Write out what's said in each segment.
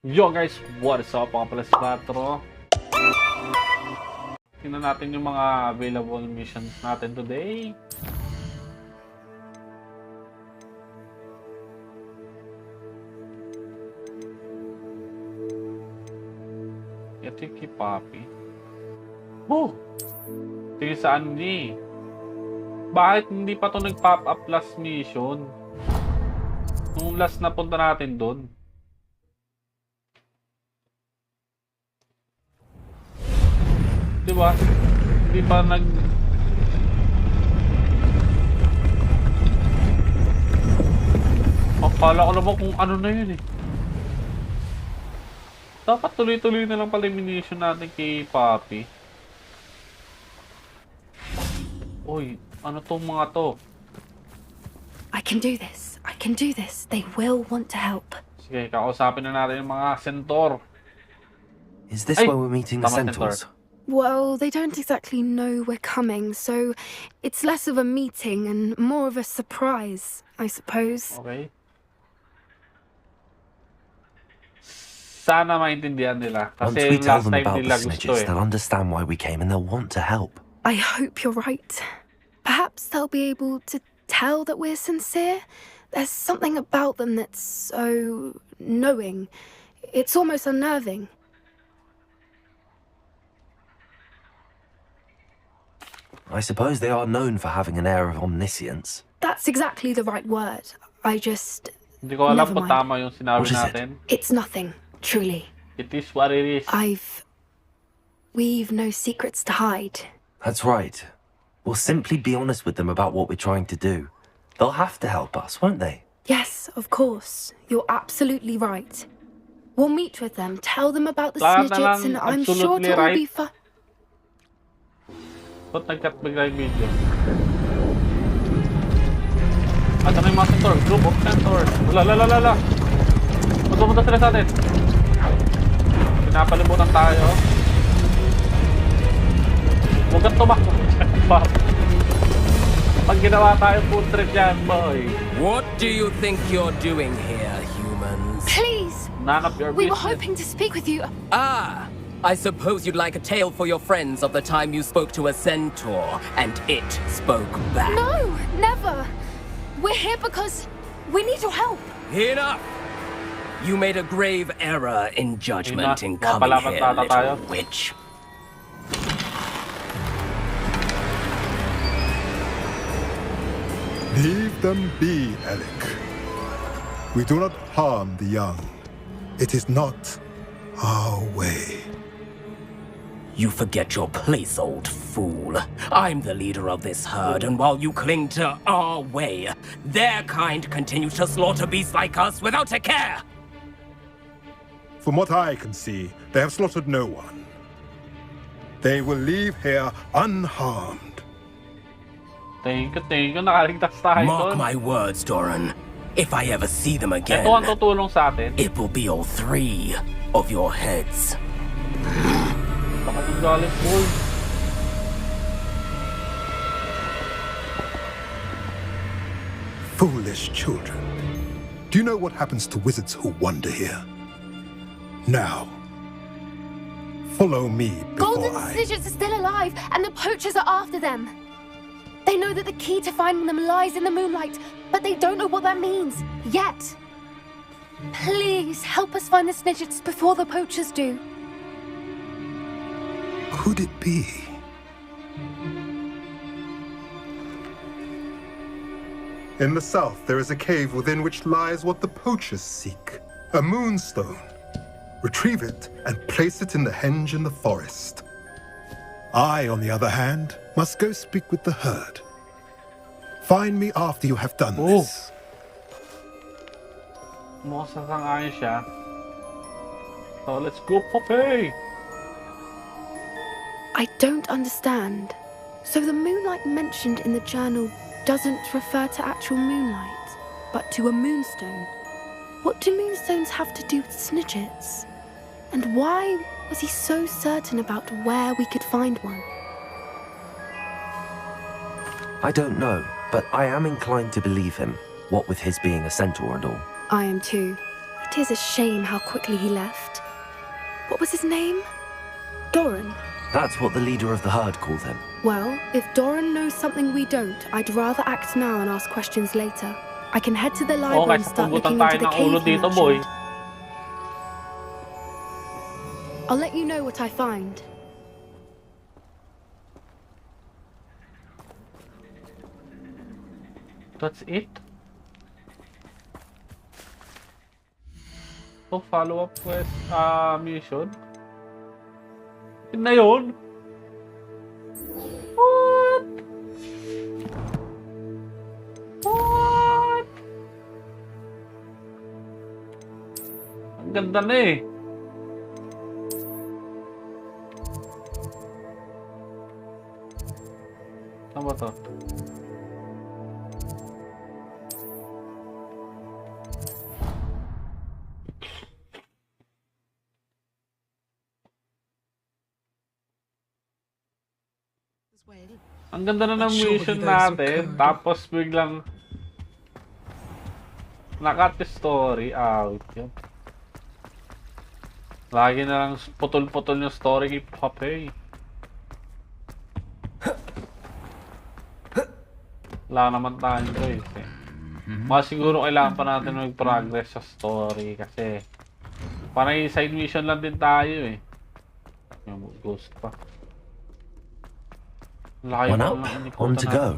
Yo guys, what is up? Ako pala si 4. Tingnan natin yung mga available missions natin today. Ito yung kay Papi. Oh! Ito yung sa Andy. Bakit hindi pa ito nag-pop up last mission? Nung last na punta natin doon. Diba? Hindi pa nag... Akala ko naman kung ano na yun eh. Dapat tuloy-tuloy na lang pala elimination natin kay Papi. Uy, ano tong mga to? I can do this. I can do this. They will want to help. Sige, kakausapin na natin yung mga centaur. Is this where we're meeting the centaurs? Well, they don't exactly know we're coming, so it's less of a meeting and more of a surprise, I suppose. Okay. Sana maintindihan nila. Once Kasi we tell last them time about nila the gusto snitches, eh. they'll understand why we came and they'll want to help. I hope you're right. Perhaps they'll be able to tell that we're sincere. There's something about them that's so knowing. It's almost unnerving. I suppose they are known for having an air of omniscience. That's exactly the right word. I just... Hindi ko alam Never kung mind. tama yung sinabi What is it? natin. It's nothing, truly. It is what it is. We've no secrets to hide. That's right. We'll simply be honest with them about what we're trying to do. They'll have to help us, won't they? Yes, of course. You're absolutely right. We'll meet with them, tell them about the Lahat na snidgets, lang and I'm sure absolutely it'll all right. be fun. Ba't nag-cut bigla yung video? At ano yung mga centaur? Group of centaurs. Wala. Magpupunta sila sa atin. Pinapalimutan tayo. Huwag kang tumakbo. Pag ginawa tayo food trip yan, boy. What do you think you're doing here, humans? Please! None of your We were business. hoping to speak with you. Ah, I suppose you'd like a tale for your friends of the time you spoke to a centaur and it spoke back. No, never. We're here because we need your help. Enough! You made a grave error in judgment in Mga coming palaban here, tata tayo. little witch. Leave them be, Alec. We do not harm the young. It is not our way. You forget your place, old fool. I'm the leader of this herd, and while you cling to our way, their kind continues to slaughter beasts like us without a care! From what I can see, they have slaughtered no one. They will leave here unharmed. Thank you. Nakaligtas tayo Mark doon. my words, Doran. If I ever see them again, Ito ang tutulong sa atin. it will be all three of your heads. Baka yung galit, boy. Foolish children. Do you know what happens to wizards who wander here? Now, follow me before Golden snidgets are still alive, and the poachers are after them. They know that the key to finding them lies in the moonlight, but they don't know what that means yet. Please help us find the snidgets before the poachers do. Could it be? In the south, there is a cave within which lies what the poachers seek. A moonstone. Retrieve it and place it in the henge in the forest. I, on the other hand, must go speak with the herd. Find me after you have done this. Mukhang sasang-ayon siya. So, let's go, Poppy! I don't understand. So the moonlight mentioned in the journal doesn't refer to actual moonlight, but to a moonstone. What do moonstones have to do with snidgets? And why was he so certain about where we could find one? I don't know, but I am inclined to believe him, what with his being a centaur and all. I am too. It is a shame how quickly he left. What was his name? Doran. That's what the leader of the herd called him. Well, if Doran knows something we don't, I'd rather act now and ask questions later. I can head to the library and start looking into the cave he mentioned. I'll let you know what I find. That's it? So, follow-up quest, mission? Yun na yun? What? What? Ang ganda na eh. Ano ba to? Ang ganda na ng mission natin, tapos biglang nakat story out. Yun. Lagi na lang putol-putol yung story kay Poppy. Wala naman tayong choice eh. Mas siguro kailangan pa natin mag-progress sa story kasi parang side mission lang din tayo eh. Yung ghost pa. One up, on to go.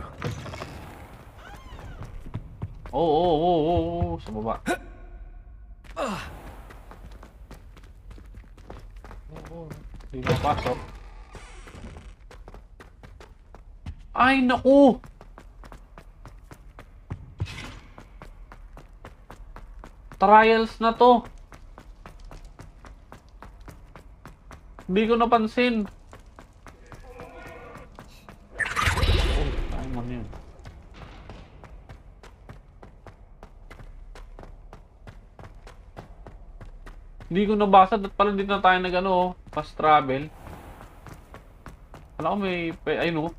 Oh, sa baba. Hindi mapasok. Ay, naku! Trials na to. Hindi ko napansin. Hindi ko nabasa at pala dito na tayo nag fast travel. Wala ko may ayun oh.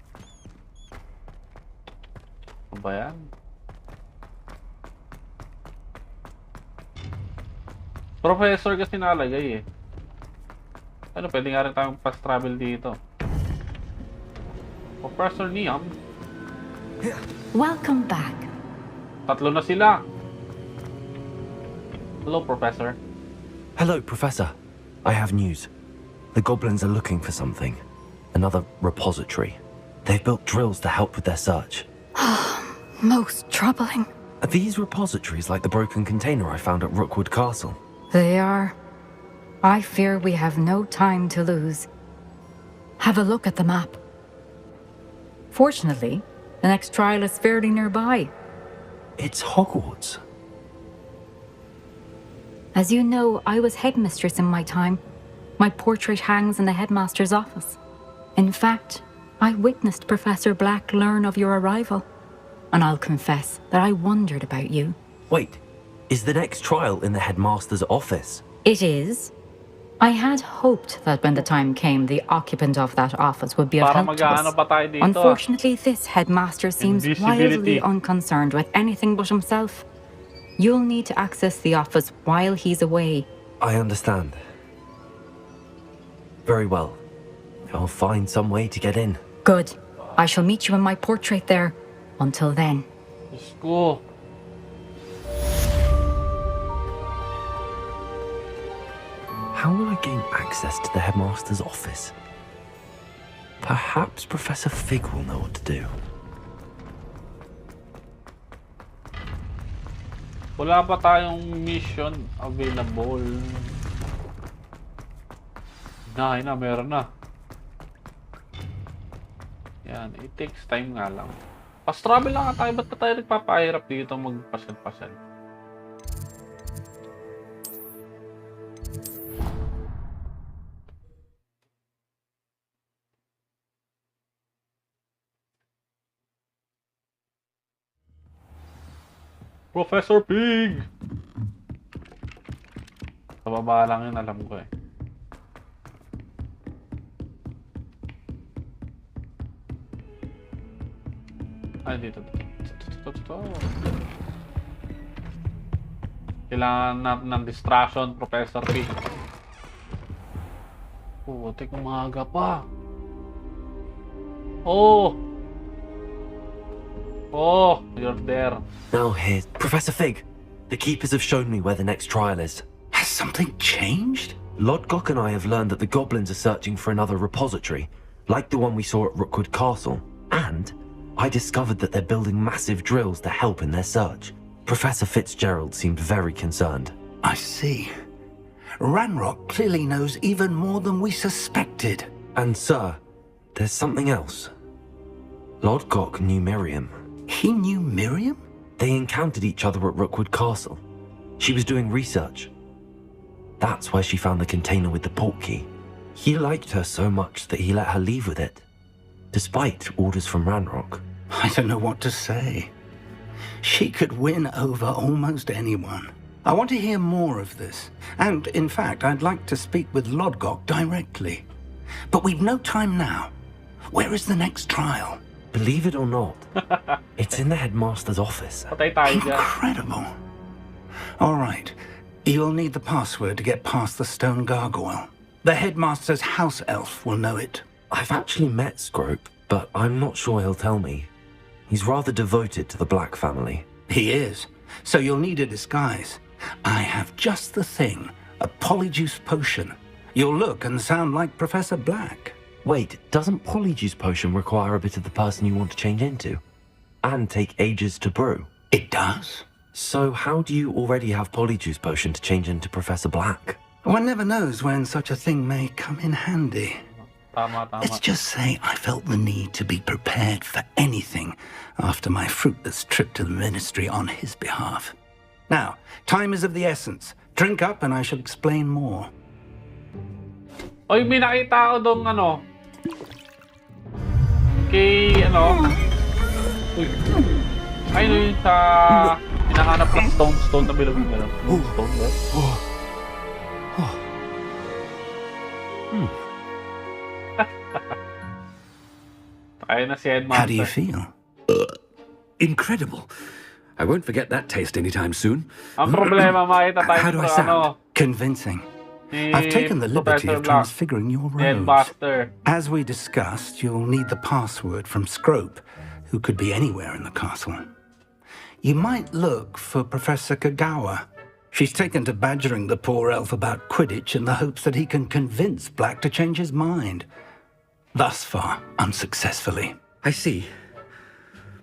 Ano ba yan? Professor kasi nalagay eh. Ano, pwede nga rin tayong fast travel dito. Professor Niam. Welcome back. Tatlo na sila. Hello, Professor. Hello, Professor. I have news. The goblins are looking for something. Another repository. They've built drills to help with their search. Most troubling. Are these repositories like the broken container I found at Rookwood Castle? They are. I fear we have no time to lose. Have a look at the map. Fortunately, the next trial is fairly nearby. It's Hogwarts. As you know, I was headmistress in my time. My portrait hangs in the headmaster's office. In fact, I witnessed Professor Black learn of your arrival. And I'll confess that I wondered about you. Wait, is the next trial in the headmaster's office? It is. I had hoped that when the time came, the occupant of that office would be of Para help to mag-aano us. pa tayo dito. Unfortunately, this headmaster seems Invisibility. wildly unconcerned with anything but himself. You'll need to access the office while he's away. I understand. Very well. I'll find some way to get in. Good. I shall meet you in my portrait there. Until then. Diyos ko. How will I gain access to the headmaster's office? Perhaps Professor Fig will know what to do. Wala pa tayong mission available. Na, meron na. Yan, it takes time nga lang. Fast travel lang nga tayo, ba't pa tayo nagpapahirap dito magpasal-pasal? Professor Pig! Sa baba lang yun, alam ko eh. Ay, dito. Kailangan natin ng distraction, Professor P. Putik, umaga pa. Oh! Oh, you're there. Now here's Professor Fig. The keepers have shown me where the next trial is. Has something changed? Lodgok and I have learned that the goblins are searching for another repository, like the one we saw at Rookwood Castle. And I discovered that they're building massive drills to help in their search. Professor Fitzgerald seemed very concerned. I see. Ranrock clearly knows even more than we suspected. And sir, there's something else. Lodgok knew Miriam. He knew Miriam? They encountered each other at Rookwood Castle. She was doing research. That's where she found the container with the port key. He liked her so much that he let her leave with it, despite orders from Ranrock. I don't know what to say. She could win over almost anyone. I want to hear more of this. And, in fact, I'd like to speak with Lodgok directly. But we've no time now. Where is the next trial? Believe it or not, it's in the headmaster's office. Patay tayo dyan. Incredible. All right. You'll need the password to get past the stone gargoyle. The headmaster's house elf will know it. I've actually met Scrope, but I'm not sure he'll tell me. He's rather devoted to the Black family. He is. So you'll need a disguise. I have just the thing. A polyjuice potion. You'll look and sound like Professor Black. Wait, doesn't Polyjuice Potion require a bit of the person you want to change into? And take ages to brew? It does. So how do you already have Polyjuice Potion to change into Professor Black? One never knows when such a thing may come in handy. Tama. Let's just say I felt the need to be prepared for anything after my fruitless trip to the ministry on his behalf. Now, time is of the essence. Drink up and I shall explain more. Oy, may nakita ako dong kay uy. Ayun yung sa hinahanap ng stone na bilog yung stone, right? Tayo na si Headmaster. How do you feel? Incredible. I won't forget that taste anytime soon. Ang problema, makita tayo How do I sa sound? Convincing. ni I've taken the liberty Professor of Black, transfiguring your robes. Headmaster. As we discussed, you'll need the password from Scrope, who could be anywhere in the castle. You might look for Professor Kagawa. She's taken to badgering the poor elf about Quidditch in the hopes that he can convince Black to change his mind. Thus far, unsuccessfully. I see.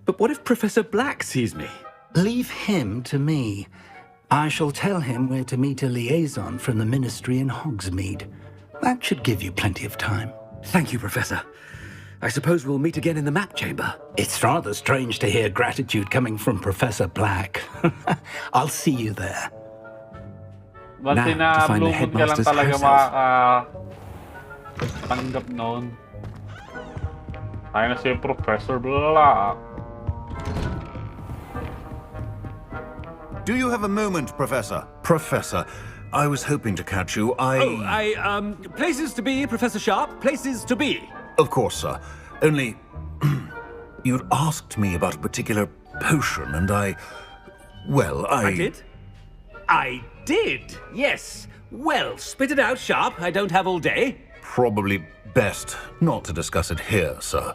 But what if Professor Black sees me? Leave him to me. I shall tell him where to meet a liaison from the ministry in Hogsmeade. That should give you plenty of time. Thank you, Professor. I suppose we'll meet again in the map chamber. It's rather strange to hear gratitude coming from Professor Black. I'll see you there. Ba't Now, to find the ka lang headmaster's talaga house elf. tanggap noon. Tayo na si Professor Black. Do you have a moment, Professor? Professor, I was hoping to catch you. Places to be, Professor Sharp. Places to be. Of course, sir. Only... you'd asked me about a particular potion, and I did? I did, yes. Well, spit it out, Sharp. I don't have all day. Probably best not to discuss it here, sir.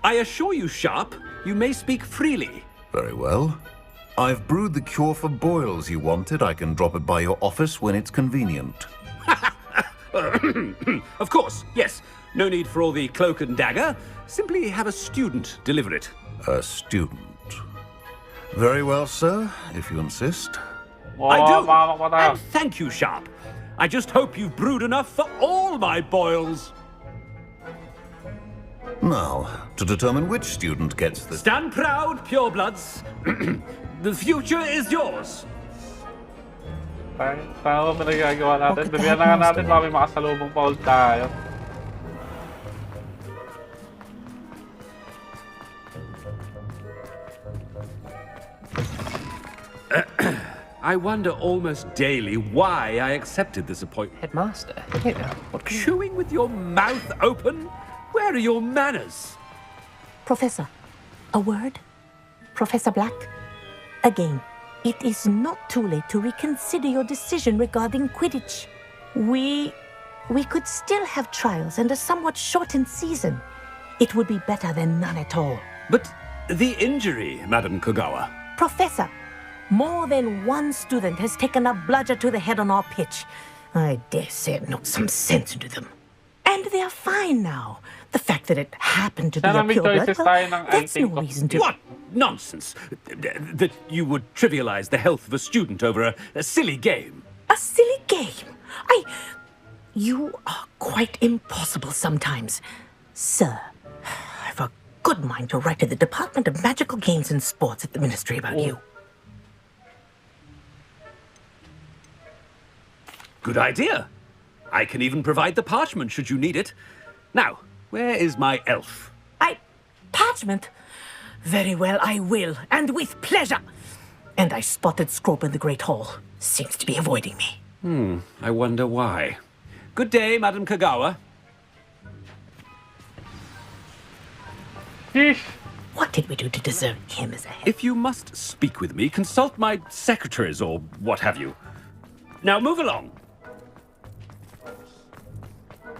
I assure you, Sharp, you may speak freely. Very well. I've brewed the cure for boils you wanted. I can drop it by your office when it's convenient. Of course, yes. No need for all the cloak and dagger. Simply have a student deliver it. A student. Very well, sir, if you insist. I do. Mamak pa tayo. And thank you, Sharp. I just hope you've brewed enough for all my boils. Now, to determine which student gets the... Stand proud, purebloods. The future is yours. Tayo ba pinagagawa natin? Bibigyan na nga natin, baka may makasalubong pa ulit tayo. I wonder almost daily why I accepted this appointment. Headmaster, what can you... Chewing with your mouth open? Where are your manners? Professor, A word? Professor Black? Again, it is not too late to reconsider your decision regarding Quidditch. We could still have trials and a somewhat shortened season. It would be better than none at all. But the injury, Madam Kogawa. Professor, more than one student has taken a bludger to the head on our pitch. I dare say it knocked some sense into them. And they are fine now. The fact that it happened to be a pureblood, well, that's no reason to... What nonsense! That you would trivialize the health of a student over a silly game. A silly game? You are quite impossible sometimes. Sir, I've a good mind to write to the Department of Magical Games and Sports at the Ministry about you. Good idea. I can even provide the parchment should you need it. Now, where is my elf? Parchment? Very well, I will, and with pleasure. And I spotted Scrope in the Great Hall. Seems to be avoiding me. I wonder why. Good day, Madam Kogawa. What did we do to deserve him as a head? If you must speak with me, consult my secretaries or what have you. Now move along.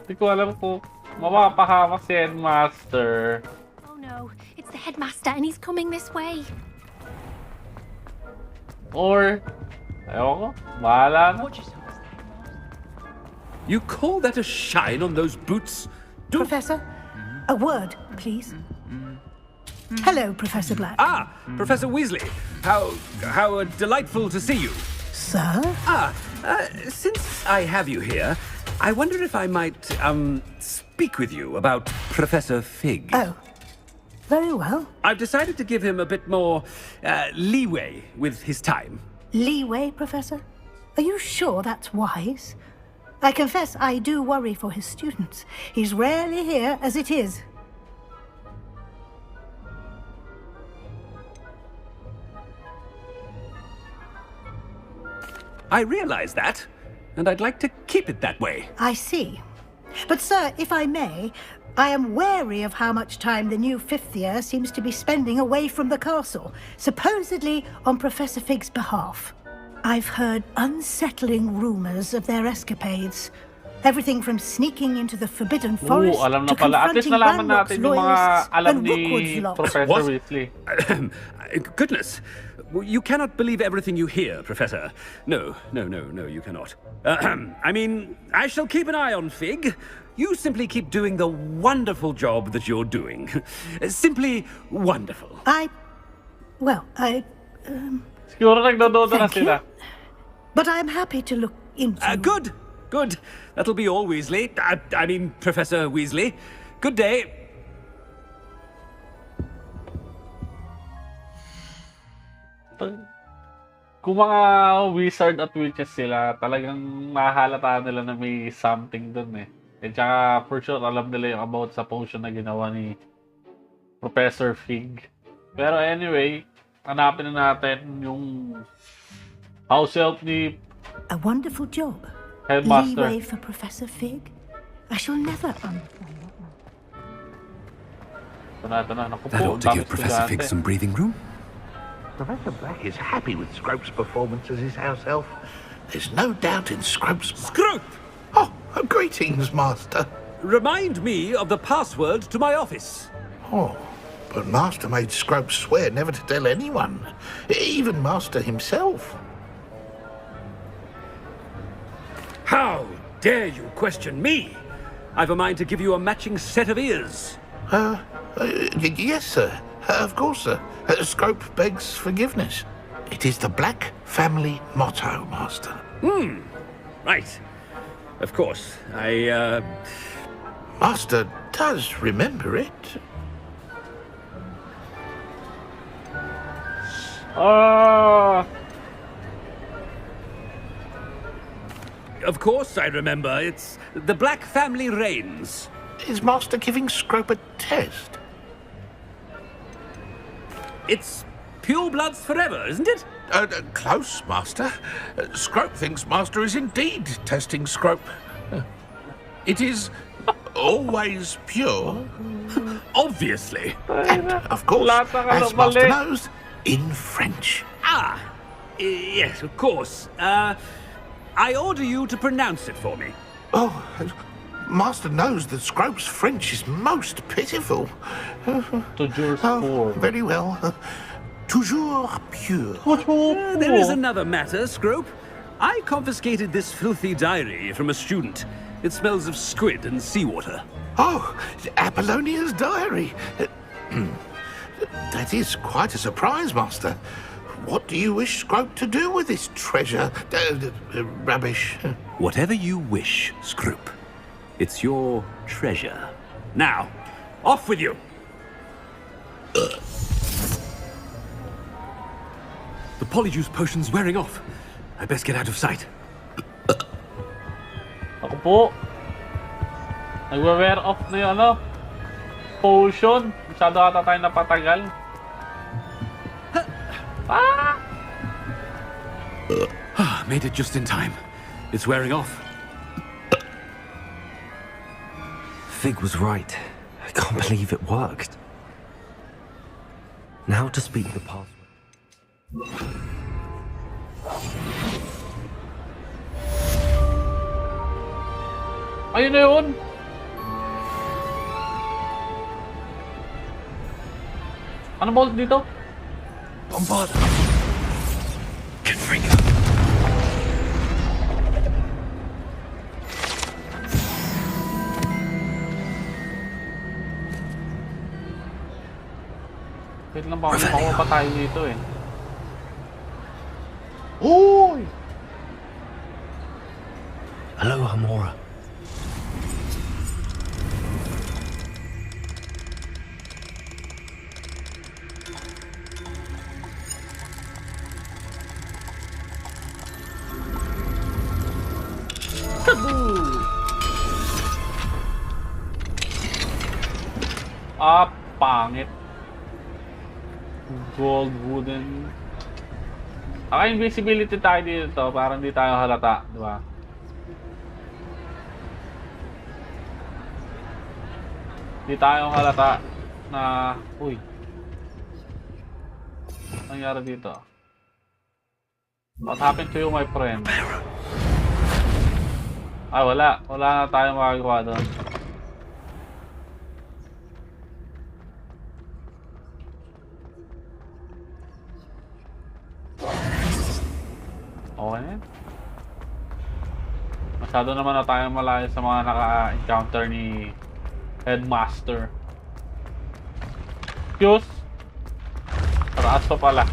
Hindi ko alam kung mapapahamak si Headmaster. Oh no, it's the headmaster and he's coming this way. Or, ayaw ko, bahala na. You call that a shine on those boots? Professor, a word, please. Hello, Professor Black. Professor Weasley. How delightful to see you. Sir? Since I have you here, I wonder if I might, speak with you about Professor Fig. Oh, very well. I've decided to give him a bit more, leeway with his time. Leeway, Professor? Are you sure that's wise? I confess I do worry for his students. He's rarely here as it is. I realize that, and I'd like to keep it that way. I see. But, sir, if I may, I am wary of how much time the new fifth year seems to be spending away from the castle, supposedly on Professor Fig's behalf. I've heard unsettling rumors of their escapades. Everything from sneaking into the Forbidden Forest alam na to pala. At least confronting nalaman natin yung mga loyalists alam and ni Rookwood's lot. Professor Weasley. Goodness. You cannot believe everything you hear, Professor. No, you cannot. I mean, I shall keep an eye on Fig. You simply keep doing the wonderful job that you're doing. Simply wonderful. Siguro nagdododo na sila. But I'm happy to look into... Good. That'll be all, Weasley. I mean, Professor Weasley. Good day. Kung mga wizard at witches sila, talagang mahalata nila na may something dun eh. At saka, for sure, alam nila yung about sa potion na ginawa ni Professor Fig. Pero anyway, hanapin na natin yung house help ni A wonderful job. Headmaster. Leeway for Professor Fig? I shall never understand. Ito na. Naku That po, ought to give Professor Fig some breathing room. Professor Black is happy with Scrope's performance as his house elf. There's no doubt in Scrope's... Scrope! Oh, greetings, Master. Remind me of the password to my office. Oh, but Master made Scrope swear never to tell anyone, even Master himself. How dare you question me? I've a mind to give you a matching set of ears. Yes, sir. Of course, sir. Scrope begs forgiveness. It is the Black family motto, Master. Right. Of course. Master does remember it. Of course I remember. It's the Black family reigns. Is Master giving Scrope a test? It's pure bloods forever, isn't it? Close, Master. Scrope thinks Master is indeed testing Scrope. It is always pure, Obviously. And, of course, Lahat ng ano, as Master mali. knows, in French. Ah, yes, of course. I order you to pronounce it for me. Oh, Master knows that Scrope's French is most pitiful. Toujours Oh, pour. very well. Toujours pure. There is another matter, Scrope. I confiscated this filthy diary from a student. It smells of squid and seawater. Oh, Apollonia's diary. That is quite a surprise, Master. What do you wish Scrope to do with this treasure? Rubbish. Whatever you wish, Scrope. It's your treasure. Now, off with you! The polyjuice potion's wearing off. I best get out of sight. Ako po. Nagwe-wear off na yung ano. Potion. Masyado ata tayo napatagal. Made it just in time. It's wearing off. Fig was right. I can't believe it worked. Now to speak the password. Ayun na yun. Ano ba ulit dito? Bombard. Get free. Wait lang ba? Makuha pa tayo dito eh. Uy! Hello, Hamora. Ah, pangit. Gold wooden. Invisibility tayo dito para hindi tayo halata, di ba? Hindi tayo halata na, uy. Ano nangyari dito? What happened to you, my friend? Ay, wala. Wala na tayong magagawa doon. Okay na. Masyado naman na tayo malayo sa mga naka-encounter ni Headmaster. Fuse! Pataas pa pala.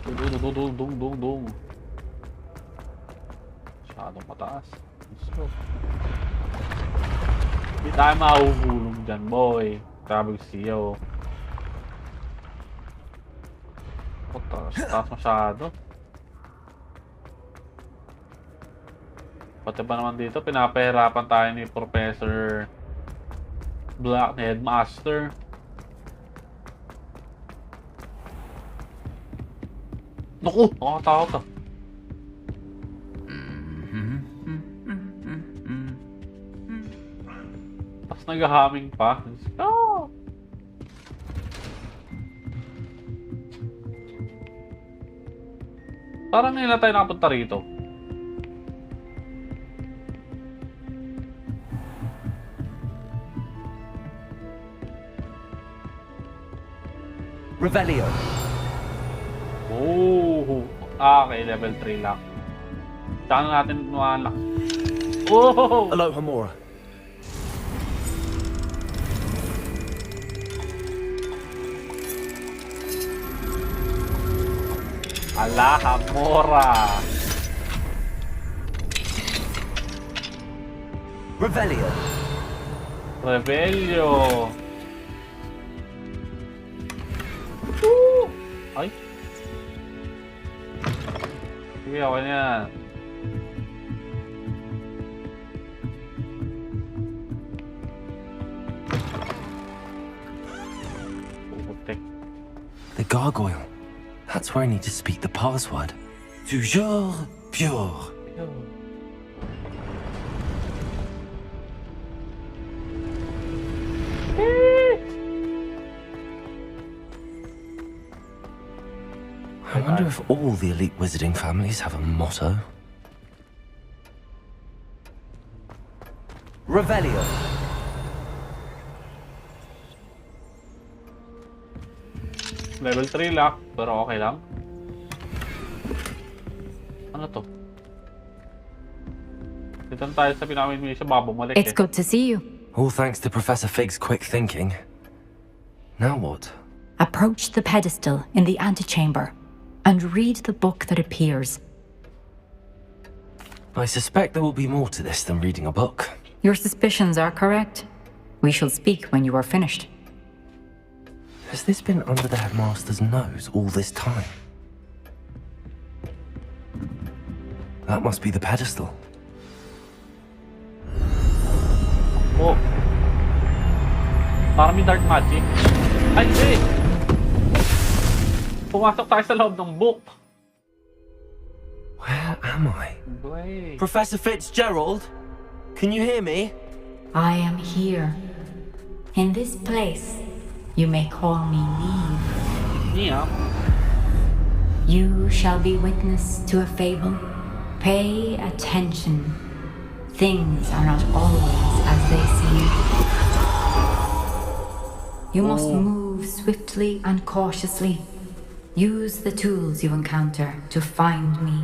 Dung. Masyadong mataas. So, hindi tayo mahuhulog dyan, boy. Grabe siya, oh. Taas masyado. Pati ba naman dito, pinapahirapan tayo ni Professor Black, ni Headmaster. Naku! Nakakatakot ah. Tapos nag-humming pa. Oh! Parang ngayon na tayo nakapunta rito. Revelio. Oh, okay, level 3 lang. Saan natin ma-unlock? Oh! Hello, Hamora. Ala, Hamora. Revelio. Revelio. Ay. Sige, okay na yan. The gargoyle. That's where I need to speak the password. Toujours pure. wonder if all the elite wizarding families have a motto. Revelio. Level 3 lock, pero okay lang. Ano to? Dito na tayo sa pinakamin mo siya, bumalik It's good to see you. All thanks to Professor Fig's quick thinking. Now what? Approach the pedestal in the antechamber and read the book that appears. I suspect there will be more to this than reading a book. Your suspicions are correct. We shall speak when you are finished. Has this been under the headmaster's nose all this time? That must be the pedestal. Oh. Parang may dark magic. Ay, hindi! Pumasok tayo sa loob ng book. Where am I? Wait. Professor Fitzgerald? Can you hear me? I am here. In this place, you may call me Neve. Yeah. You shall be witness to a fable. Pay attention. Things are not always as they seem. You must move swiftly and cautiously. Use the tools you encounter to find me.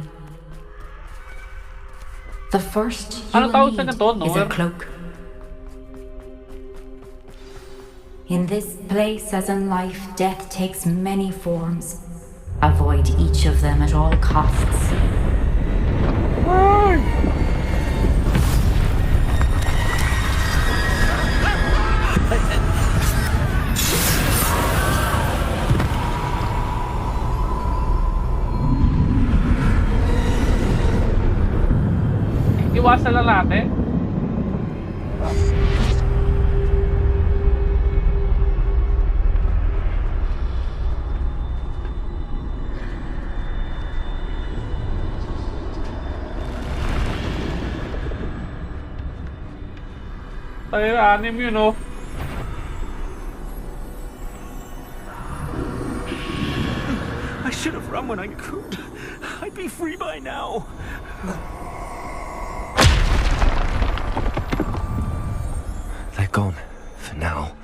The first you will need is a cloak. In this place, as in life, death takes many forms. Avoid each of them at all costs. Iwasan lang natin. Tayo anim yun, oh. I should have run when I could. I'd be free by now. They're gone. For now.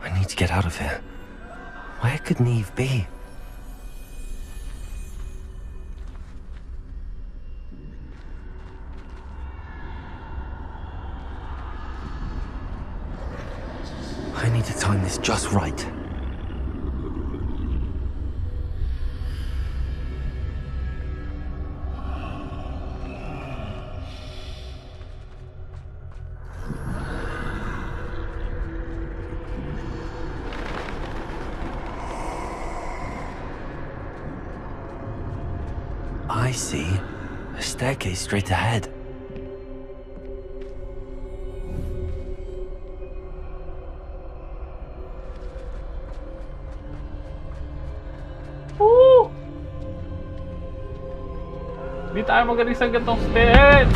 I need to get out of here. Where could Neve be? I need to time this just right. I see. A staircase straight ahead. Woo! Hindi tayo magaling sa gantong stairs!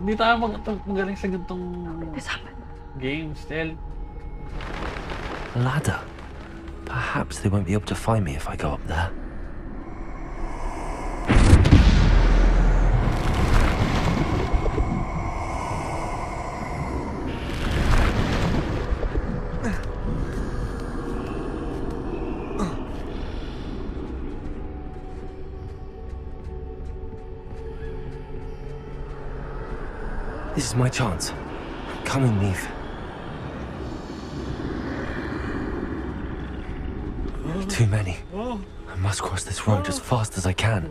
Hindi tayo magaling sa gantong game still. Ladder. Perhaps they won't be able to find me if I go up there. This is my chance. Come in, Neve. Too many. I must cross this road as fast as I can.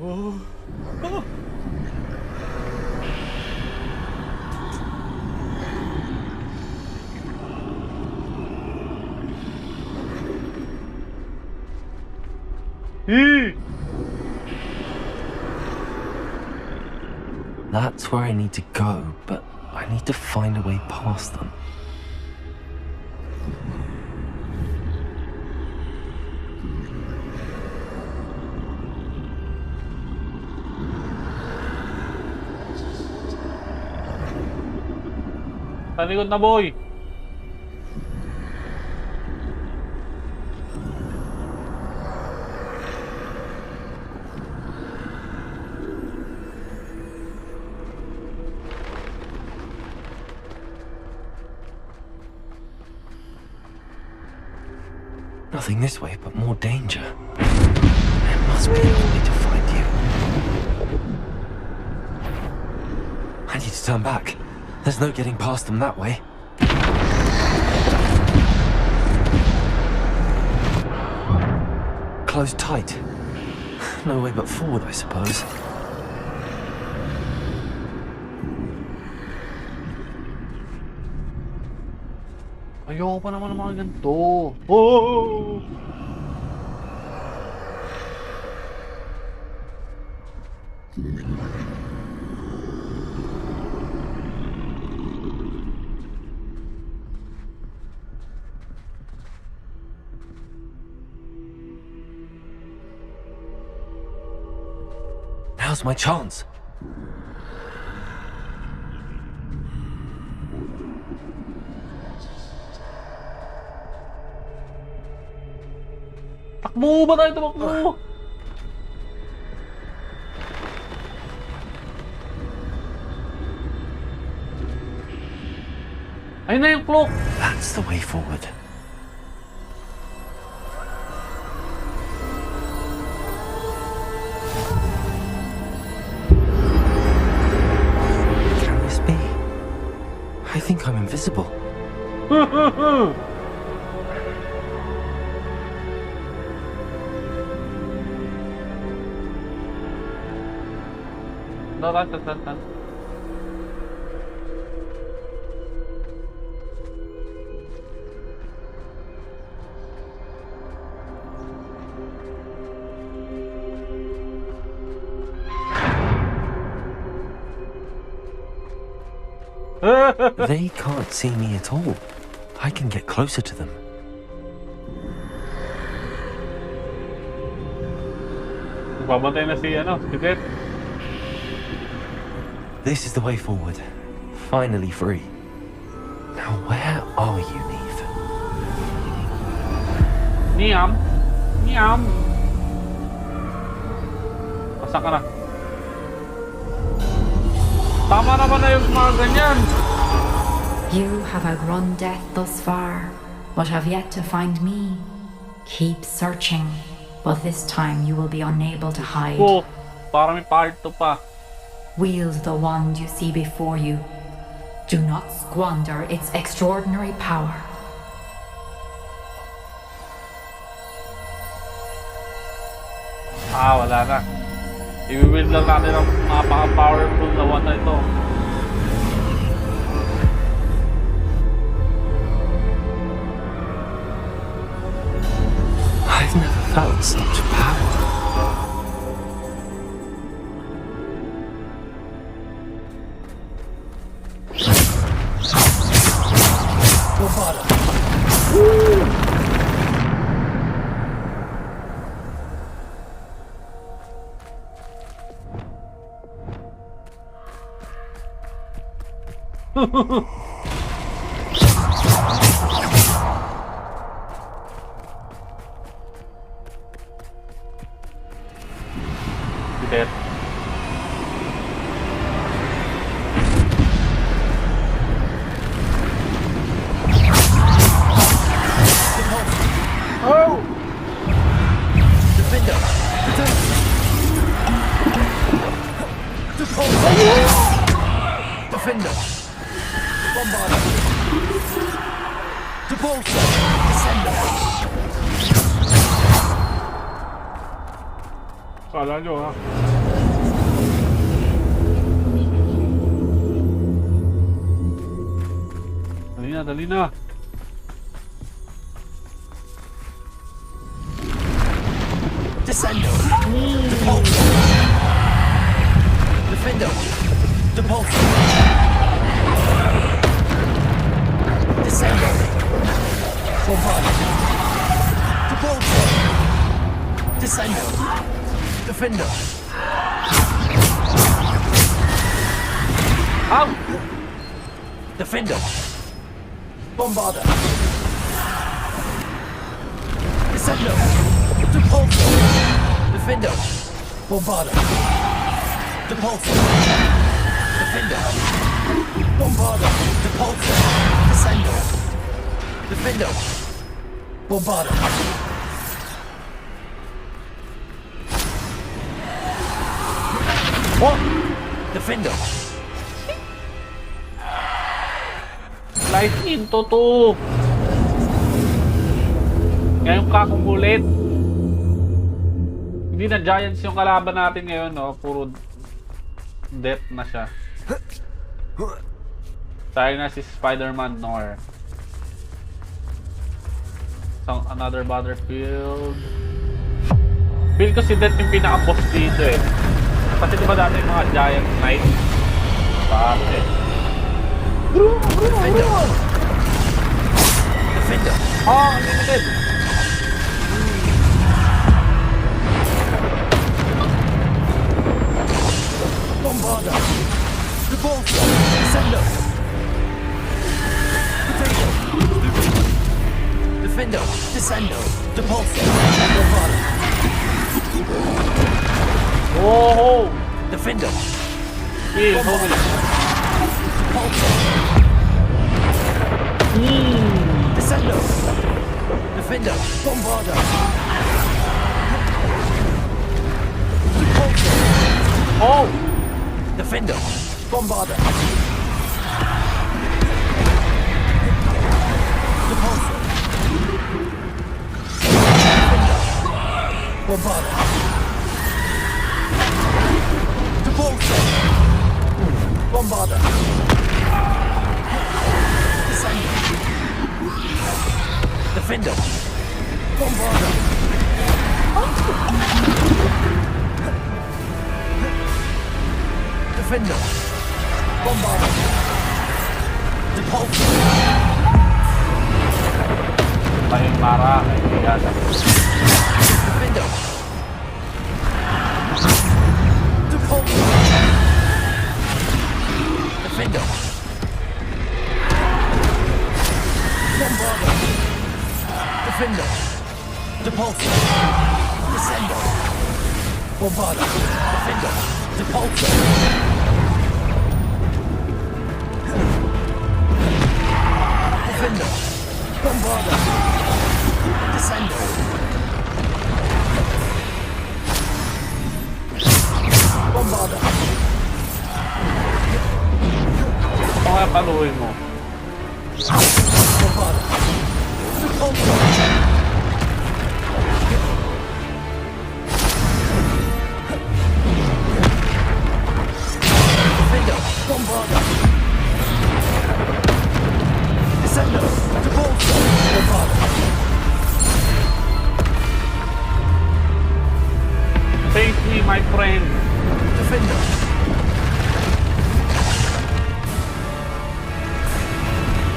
That's where I need to go, but I need to find a way past them. Sa likod na, boy. Nothing this way, but more danger. There must be a way to find you. I need to turn back. There's no getting past them that way. Closed tight. No way but forward, I suppose. Ayoko pa naman ng mga ganito. Oh! Now's my chance. Takbo ba tayo tumakbo? Ayun na yung clock. That's the way forward. Can this be? I think I'm invisible. Tan. They can't see me at all. I can get closer to them. Babatay na si Ted. This is the way forward. Finally free. Now where are you, Neve? Niam. Basta ka na. Tama naman na yung mga ganyan. You have outrun death thus far, but have yet to find me. Keep searching, but this time you will be unable to hide. Oh, parang may part 2 pa. Wield the wand you see before you. Do not squander its extraordinary power. Wala na. I-build lang natin ang napaka-powerful na wand na ito. I've never felt such power. Dead. Oh! Defender! Defender! Bombarder! Depulsor! Descender! Kala nyo ha. Dali na. Descender! Depulsor! Defender! Depulsor! Descender! Bombarder! Depulsor! Descender! Defender! Ow! Defender! Bombarder. Descendo. Depulso. Defender. Bombarder. Depulso. Defender. Bombarder. Depulso. Descendo. Defender. Bombarder. Oh! Defender. Slice into 2. Ngayon kakukulit. Hindi na giants yung kalaban natin ngayon, no? Puro death na siya. Tayo na si Spider-Man Nor. So, another battlefield. Feel ko si Death yung pinaka-boss dito eh. Kasi diba dati yung mga giant knight? Bakit? Defender. Oh, unlimited! Bombarder. Depulso. Descendo. Potato. Defender. Descendo. Depulso. Bombarder. Oh! Defender. Yeah, holy. Depulso. Descendo. Defender. Bombarder. Depulso. Oh! Defender. Bombarder. Depulso. Bombarder. Depulso. Bombarder. Descender. Defender. Bombarder. Defender. Bombarder. Depulso. Tayong Mara, kaibigan. Defender. Depulso. Defender. Bombarder. Defender. Depulso. Descender. Bombarder. Defender. Depulso. Defender. Bombarder. Descender. Bombarder. Ano kaya paluin mo? Bombarder. Depulso. Defender. Bombarder. Descender. Depulso. Bombarder. Thank me, my friend. Defender.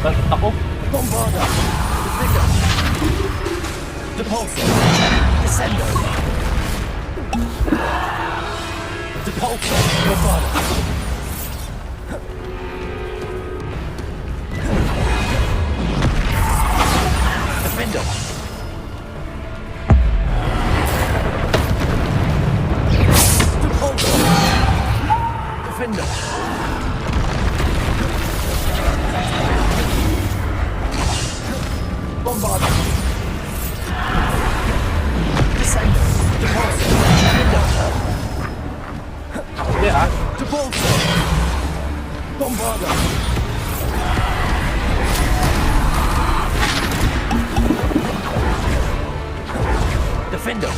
Bakit ako? Bombarder. Defender. Depulso. Descender. Depulso. Bombarder. Defender. Depulso. Defender. Bombarder. Descender. Depulso. Defender. Hindi ah. Depulso. Bombarder. Defender.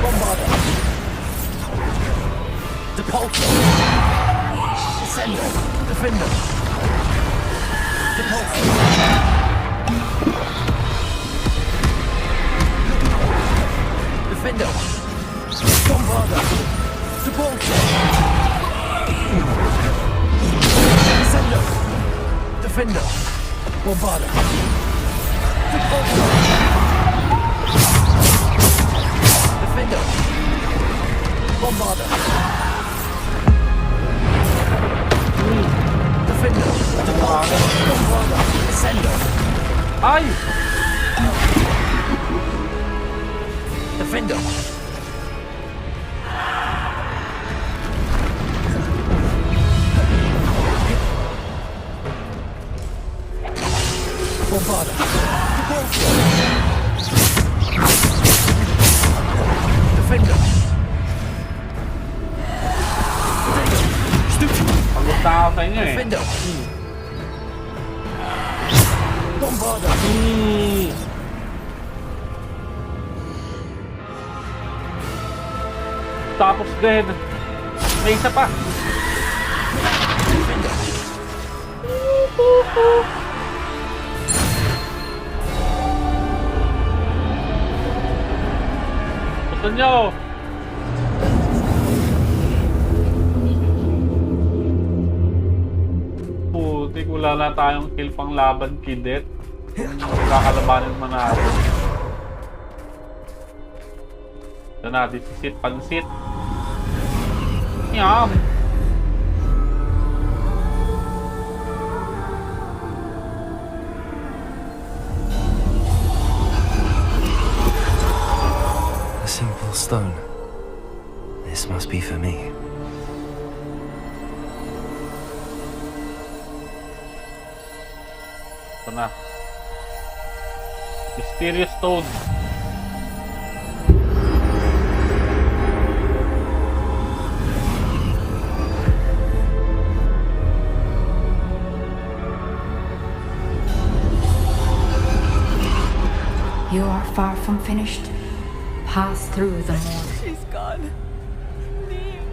Bombarder. Depulso. Descender. Defender. Depulso. Defender. Bombarder. Depulso. Descender. Defender. Bombarder. Depulso. Defender. Bombarder. Ay! Defender! Bombarda! Defender! Pagod na ako sa inyo eh. Defender! Bombarda! Tapos din. May isa pa. Gusto nyo? Putik, wala na tayong kill pang laban kidet. Kakalabanin mo natin. Ito natin si Pansit. Yum! A simple stone. This must be for me. Ito na. Mysterious Stone. You are far from finished. Pass through the moor. She's gone.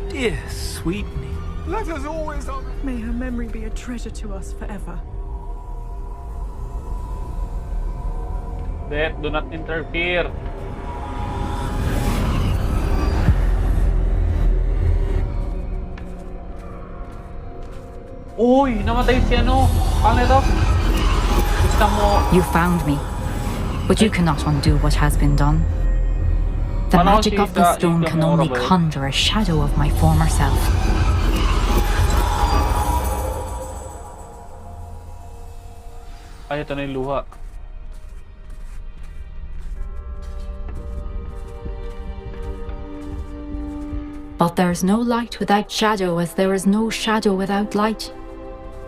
Dear sweet me. Let us always honor. May her memory be a treasure to us forever. Death, do not interfere. Uy, namatay si ano? Ano ito? Gusto mo... You found me, but you cannot undo what has been done. The magic of the stone can only conjure a shadow of my former self. Ay, ito na yung luha. But there is no light without shadow, as there is no shadow without light.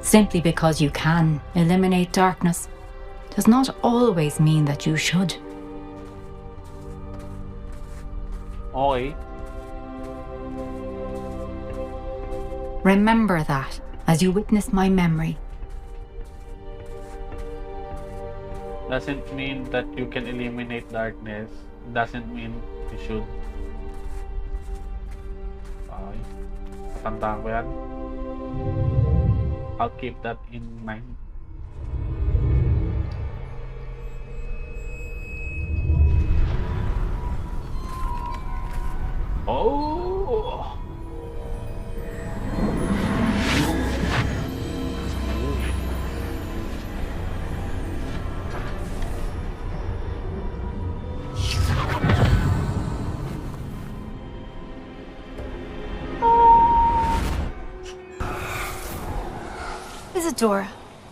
Simply because you can eliminate darkness does not always mean that you should. Okay. Remember that as you witness my memory. Doesn't mean that you can eliminate darkness. Doesn't mean you should. Okay. Tatandaan ko yan. I'll keep that in mind. Oh! Isadora,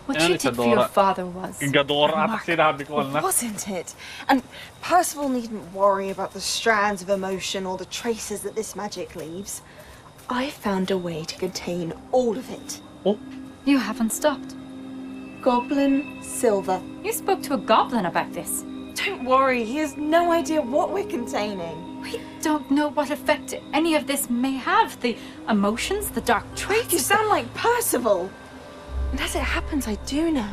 what Yan, you did for your Isadora. father was Isadora ata sinabi ko na. wasn't it? And Percival needn't worry about the strands of emotion or the traces that this magic leaves. I found a way to contain all of it. Oh? You haven't stopped. Goblin silver. You spoke to a goblin about this. Don't worry, he has no idea what we're containing. We don't know what effect any of this may have. The emotions, the dark traits. You sound like Percival. And as it happens, I do know.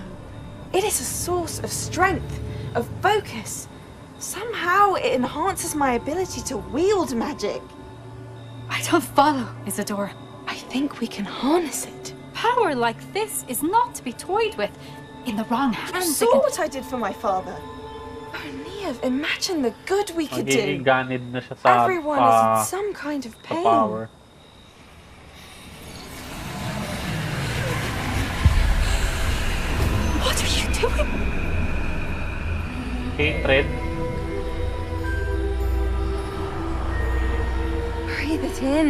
It is a source of strength, of focus. Somehow it enhances my ability to wield magic. I don't follow, Isadora. I think we can harness it. Power like this is not to be toyed with. In the wrong You hands, saw what I did for my father. Oh, Neve, imagine the good we could do. Magiging ganid na siya sa Everyone is in some kind of sa pain. power. What are you doing? Hatred. Breathe it in.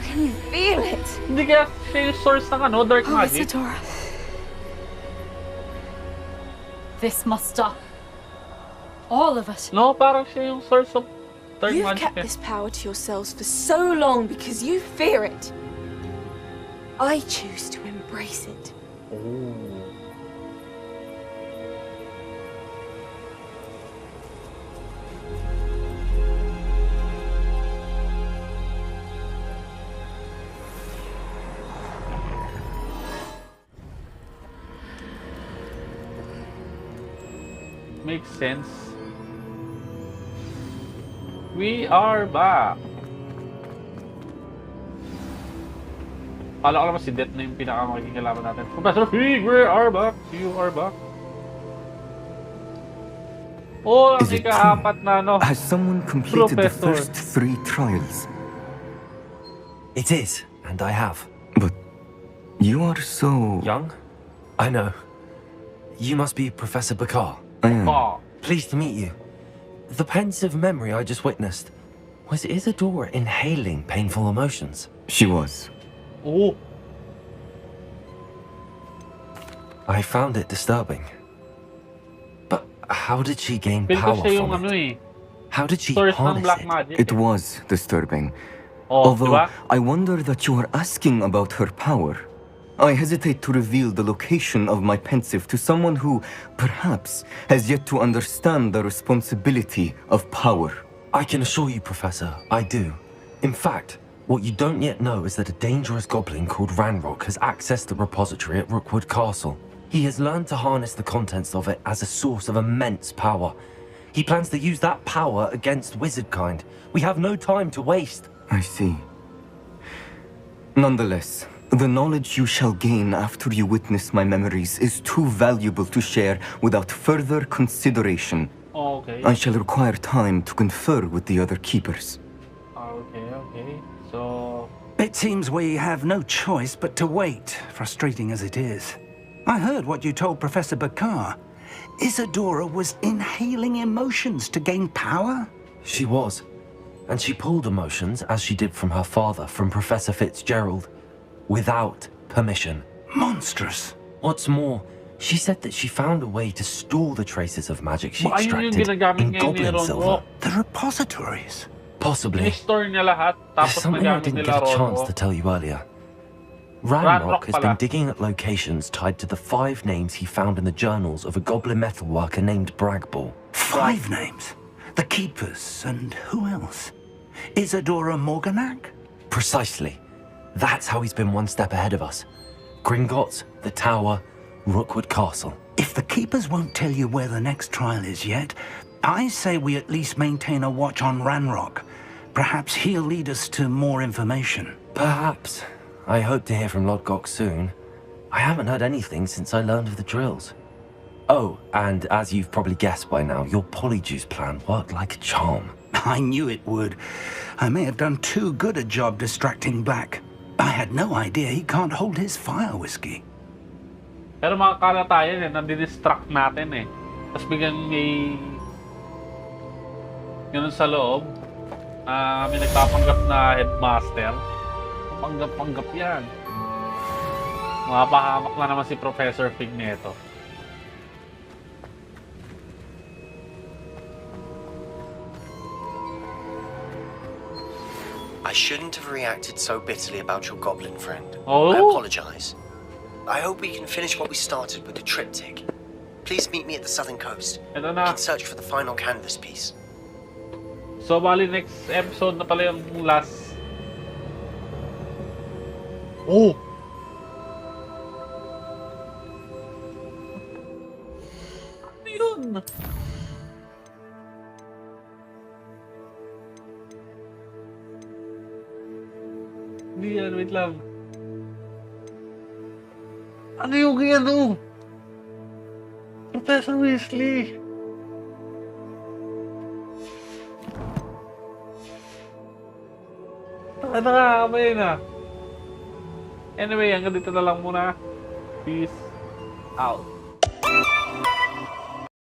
Can you feel it? Hindi kaya siya yung source ng ano, dark Oh, magic. Isadora. This must stop. All of it. No, parang siya yung source of third You've magic. kept this power to yourselves for so long because you fear it. I choose to embrace it. Oh. Makes sense. We are back. Kala ko naman si Det na yung pinakamakikilala natin. Professor Fig, we are back. You are back. Oh, ang Is it ika-4 na ano. Has someone completed the Professor. first 3 trials? It is, and I have. But you are so... Young? I know. You must be Professor Bakar. I am. Pleased to meet you. The pensive memory I just witnessed, was Isadora inhaling painful emotions? She was. Oh. I found it disturbing. But how did she gain Feel ko power siya yung from ano it? eh. How did she Source ng harness black it? magic. It was disturbing. Oh, Although, diba? I wonder that you are asking about her power. I hesitate to reveal the location of my pensive to someone who, perhaps, has yet to understand the responsibility of power. I can assure you, Professor, I do. In fact, what you don't yet know is that a dangerous goblin called Ranrock has accessed the repository at Rookwood Castle. He has learned to harness the contents of it as a source of immense power. He plans to use that power against wizardkind. We have no time to waste. I see. Nonetheless, the knowledge you shall gain after you witness my memories is too valuable to share without further consideration. Okay. I shall require time to confer with the other keepers. Okay. So... It seems we have no choice but to wait, frustrating as it is. I heard what you told Professor Bakar. Isadora was inhaling emotions to gain power? She was. And she pulled emotions, as she did from her father, from Professor Fitzgerald, without permission. Monstrous. What's more, she said that she found a way to store the traces of magic she Baka yun yung extracted ginagamit in ngayon ni goblin Ron silver. The repositories. Possibly. In-store niya lahat, There's tapos something I nagamit didn't nila get a chance Ron. to tell you earlier. Ranrock Ranrock has pala. been digging at locations tied to the 5 names he found in the journals of a goblin metalworker named Bragball. 5 names? The Keepers, and who else? Isadora Morganac? Precisely. That's how he's been one step ahead of us. Gringotts, the Tower, Rookwood Castle. If the Keepers won't tell you where the next trial is yet, I say we at least maintain a watch on Ranrock. Perhaps he'll lead us to more information. Perhaps. I hope to hear from Lodgok soon. I haven't heard anything since I learned of the drills. Oh, and as you've probably guessed by now, your polyjuice plan worked like a charm. I knew it would. I may have done too good a job distracting Black. I had no idea he can't hold his fire whiskey. Pero makakala tayo eh, nadidistract natin eh. Tapos biglang may... Ganun sa loob. May nagpapanggap na headmaster. Panggap-panggap yan. Mapahamak na naman si Professor Fig neto. I shouldn't have reacted so bitterly about your goblin friend. Oh? I apologize. I hope we can finish what we started with the triptych. Please meet me at the southern coast. Ito We na. can search for the final canvas piece. So, bali next episode na pala yung last. Oh! Ano yun? Hindi yan, wait lang. Ano yung ano? Professor Weasley! Ano nga, kamay na. Anyway, hanggang dito na lang muna. Peace out.